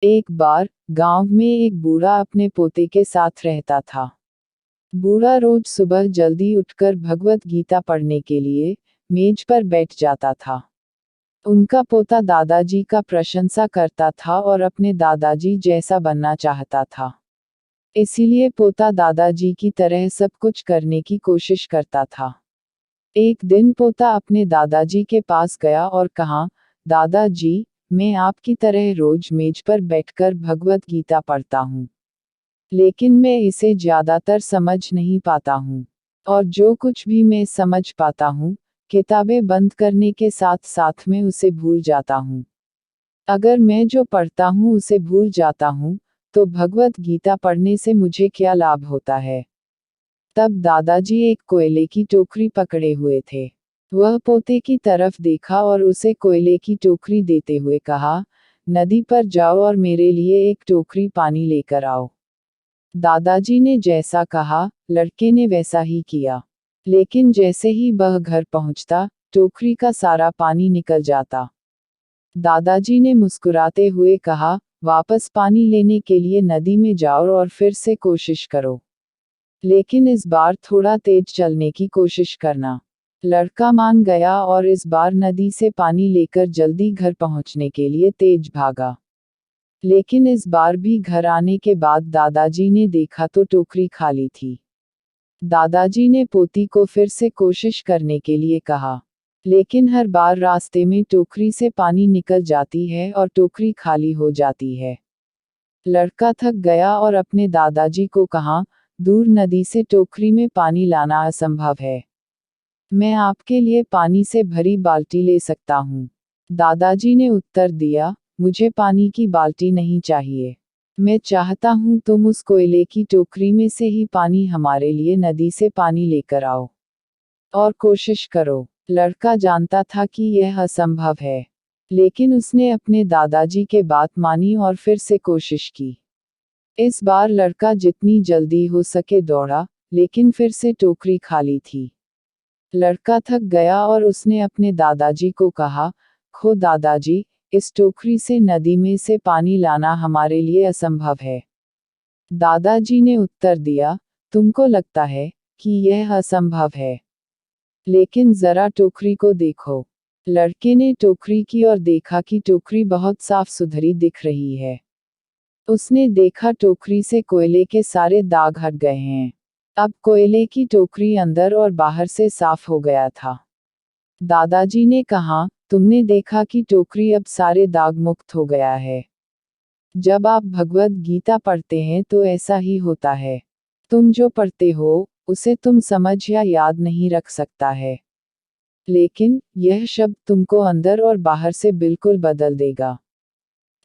एक बार गांव में एक बूढ़ा अपने पोते के साथ रहता था। बूढ़ा रोज सुबह जल्दी उठकर भगवत गीता पढ़ने के लिए मेज पर बैठ जाता था। उनका पोता दादाजी का प्रशंसा करता था और अपने दादाजी जैसा बनना चाहता था। इसीलिए पोता दादाजी की तरह सब कुछ करने की कोशिश करता था। एक दिन पोता अपने दादाजी के पास गया और कहा, दादाजी, मैं आपकी तरह रोज मेज पर बैठकर भगवत गीता पढ़ता हूँ, लेकिन मैं इसे ज्यादातर समझ नहीं पाता हूँ, और जो कुछ भी मैं समझ पाता हूँ, किताबें बंद करने के साथ साथ में उसे भूल जाता हूँ। अगर मैं जो पढ़ता हूँ उसे भूल जाता हूँ, तो भगवत गीता पढ़ने से मुझे क्या लाभ होता है? तब दादाजी एक कोयले की टोकरी पकड़े हुए थे। वह पोते की तरफ देखा और उसे कोयले की टोकरी देते हुए कहा, नदी पर जाओ और मेरे लिए एक टोकरी पानी लेकर आओ। दादाजी ने जैसा कहा, लड़के ने वैसा ही किया। लेकिन जैसे ही वह घर पहुंचता, टोकरी का सारा पानी निकल जाता। दादाजी ने मुस्कुराते हुए कहा, वापस पानी लेने के लिए नदी में जाओ और फिर से कोशिश करो, लेकिन इस बार थोड़ा तेज चलने की कोशिश करना। लड़का मान गया और इस बार नदी से पानी लेकर जल्दी घर पहुंचने के लिए तेज भागा। लेकिन इस बार भी घर आने के बाद दादाजी ने देखा तो टोकरी खाली थी। दादाजी ने पोती को फिर से कोशिश करने के लिए कहा, लेकिन हर बार रास्ते में टोकरी से पानी निकल जाती है और टोकरी खाली हो जाती है। लड़का थक गया और अपने दादाजी को कहा, दूर नदी से टोकरी में पानी लाना असंभव है। मैं आपके लिए पानी से भरी बाल्टी ले सकता हूँ। दादाजी ने उत्तर दिया, मुझे पानी की बाल्टी नहीं चाहिए। मैं चाहता हूँ तुम उस कोयले की टोकरी में से ही पानी हमारे लिए नदी से पानी लेकर आओ और कोशिश करो। लड़का जानता था कि यह असंभव है, लेकिन उसने अपने दादाजी के बात मानी और फिर से कोशिश की। इस बार लड़का जितनी जल्दी हो सके दौड़ा, लेकिन फिर से टोकरी खाली थी। लड़का थक गया और उसने अपने दादाजी को कहा, खो दादाजी, इस टोकरी से नदी में से पानी लाना हमारे लिए असंभव है। दादाजी ने उत्तर दिया, तुमको लगता है कि यह असंभव है, लेकिन जरा टोकरी को देखो। लड़के ने टोकरी की और देखा कि टोकरी बहुत साफ सुथरी दिख रही है। उसने देखा टोकरी से कोयले के सारे दाग हट गए हैं। अब कोयले की टोकरी अंदर और बाहर से साफ हो गया था। दादाजी ने कहा, तुमने देखा कि टोकरी अब सारे दाग मुक्त हो गया है। जब आप भगवत गीता पढ़ते हैं तो ऐसा ही होता है। तुम जो पढ़ते हो, उसे तुम समझ या याद नहीं रख सकता है, लेकिन यह शब्द तुमको अंदर और बाहर से बिल्कुल बदल देगा।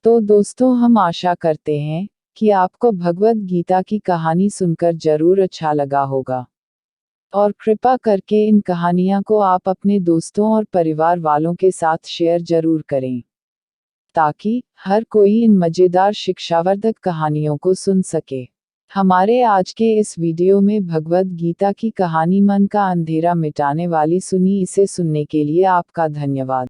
तो दोस्तों, हम आशा करते हैं कि आपको भगवत गीता की कहानी सुनकर जरूर अच्छा लगा होगा, और कृपा करके इन कहानियाँ को आप अपने दोस्तों और परिवार वालों के साथ शेयर जरूर करें, ताकि हर कोई इन मजेदार शिक्षावर्धक कहानियों को सुन सके। हमारे आज के इस वीडियो में भगवत गीता की कहानी मन का अंधेरा मिटाने वाली सुनी। इसे सुनने के लिए आपका धन्यवाद।